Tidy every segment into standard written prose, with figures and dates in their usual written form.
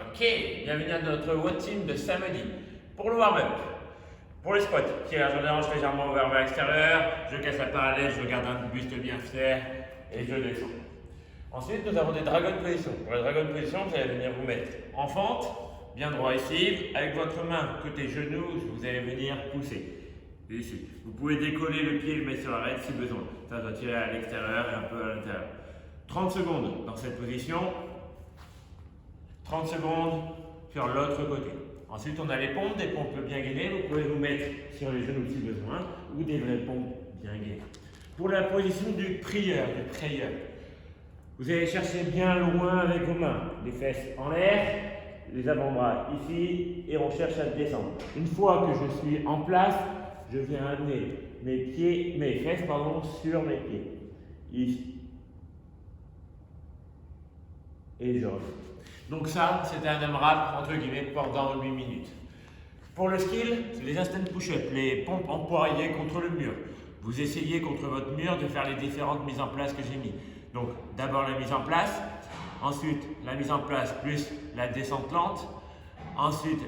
Ok, bienvenue à notre routine de samedi. Pour le warm-up, pour les squats, je dérange légèrement vers l'extérieur, je casse la parallèle, je garde un buste bien fait et je descends. Ensuite, nous avons des dragon positions. Pour les dragon positions, vous allez venir vous mettre en fente, bien droit ici, avec votre main côté genou, vous allez venir pousser. Ici. Vous pouvez décoller le pied et le mettre sur l'arête si besoin. Ça doit tirer à l'extérieur et un peu à l'intérieur. 30 secondes dans cette position. 30 secondes sur l'autre côté. Ensuite, on a les pompes, des pompes bien gainées. Vous pouvez vous mettre sur les genoux si besoin ou des vraies pompes bien gainées. Pour la position du prieur, vous allez chercher bien loin avec vos mains. Les fesses en l'air, les avant-bras ici et on cherche à descendre. Une fois que je suis en place, je viens amener mes fesses sur mes pieds. Ici. Et je reviens. Donc ça, c'était un AMRAP entre guillemets pendant 8 minutes. Pour le skill, les instant push-up, les pompes en poirier contre le mur. Vous essayez contre votre mur de faire les différentes mises en place que j'ai mis. Donc d'abord la mise en place, ensuite la mise en place plus la descente lente, ensuite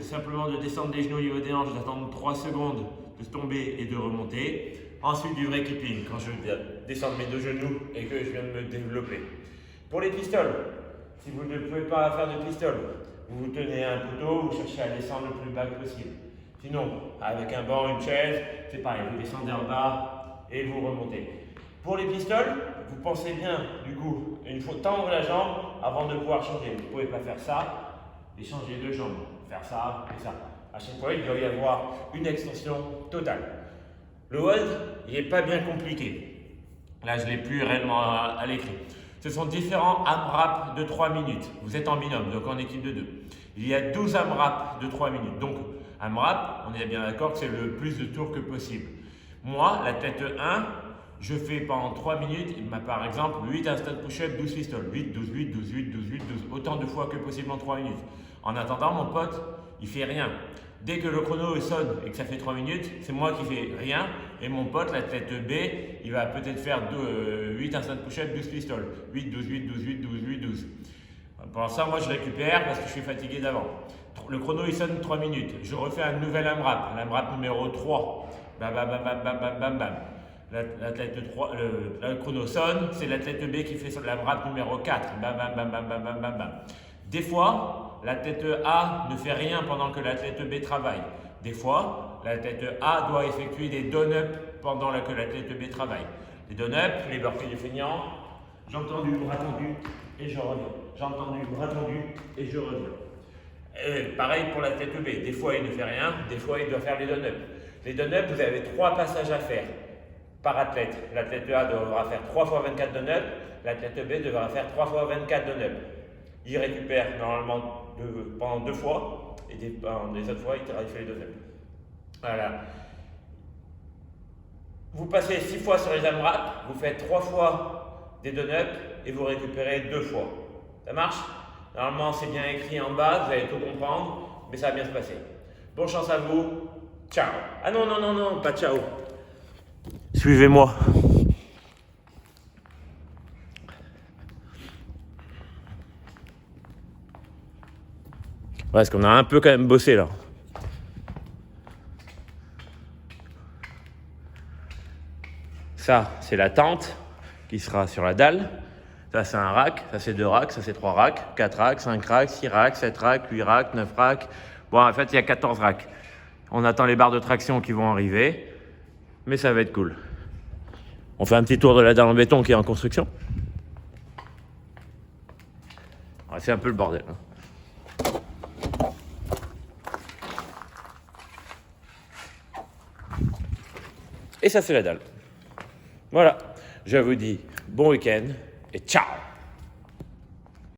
simplement de descendre des genoux au niveau des hanches, d'attendre 3 secondes, de tomber et de remonter. Ensuite du vrai keeping, quand je viens descendre mes deux genoux et que je viens de me développer. Pour les pistoles, si vous ne pouvez pas faire de pistol, vous vous tenez un poteau, vous cherchez à descendre le plus bas que possible. Sinon, avec un banc, une chaise, c'est pareil, vous descendez en bas et vous remontez. Pour les pistoles, vous pensez bien, du coup, il faut tendre la jambe avant de pouvoir changer. Vous ne pouvez pas faire ça et changer deux jambes, faire ça et ça. À chaque fois, il doit y avoir une extension totale. Le hold, il n'est pas bien compliqué. Là, je ne l'ai plus réellement à l'écrit. Ce sont différents AMRAP de 3 minutes. Vous êtes en binôme, donc en équipe de 2. Il y a 12 AMRAP de 3 minutes. Donc, AMRAP, on est bien d'accord que c'est le plus de tours que possible. Moi, la tête 1, je fais pendant 3 minutes, par exemple, 8 instant push-up, 12 pistoles. 8, 12, 8, 12, 8, 12, 8, 12. Autant de fois que possible en 3 minutes. En attendant, mon pote, il fait rien. Dès que le chrono sonne et que ça fait 3 minutes, c'est moi qui fais rien. Et mon pote, la tête B, il va peut-être faire 8 instant push-up, 12 pistoles. 8, 12, 8, 12, 8, 12, 8, 12. Pendant ça, moi, je récupère parce que je suis fatigué d'avant. Le chrono, il sonne 3 minutes. Je refais un nouvel AMRAP, l'AMRAP numéro 3. Bam, bam, bam, bam, bam, bam, bam. L'athlète 3, le chrono sonne, c'est l'athlète B qui fait l'AMRAP numéro 4. Bam, bam, bam, bam, bam, bam, bam, bam. Des fois, l'athlète A ne fait rien pendant que l'athlète B travaille. Des fois, l'athlète A doit effectuer des down-up pendant que l'athlète B travaille. Les down-up, les burpees du feignant, jambes tendues, bras tendus et je reviens. Jambes tendues, bras tendus et je reviens. Et pareil pour l'athlète B. Des fois, il ne fait rien, des fois, il doit faire les down-up. Les down-up, vous avez 3 passages à faire par athlète. L'athlète A devra faire 3 fois 24 down-up, l'athlète B devra faire 3 fois 24 down-up. Il récupère normalement pendant 2 fois et des autres fois, il fait les down-up. Voilà. Vous passez 6 fois sur les AMRAP, vous faites 3 fois des down-up et vous récupérez 2 fois. Ça marche? Normalement, c'est bien écrit en bas, vous allez tout comprendre, mais ça va bien se passer. Bonne chance à vous. Ciao. Ah non, non, non, non, pas ciao. Suivez-moi. Parce qu'on a un peu quand même bossé là. Ça, c'est la tente qui sera sur la dalle. Ça, c'est un rack. Ça, c'est 2 racks. Ça, c'est 3 racks. 4 racks, 5 racks, 6 racks, 7 racks, 8 racks, 9 racks. Bon, en fait, il y a 14 racks. On attend les barres de traction qui vont arriver. Mais ça va être cool. On fait un petit tour de la dalle en béton qui est en construction. Ouais, c'est un peu le bordel. Et ça, c'est la dalle. Voilà. Je vous dis bon week-end et ciao!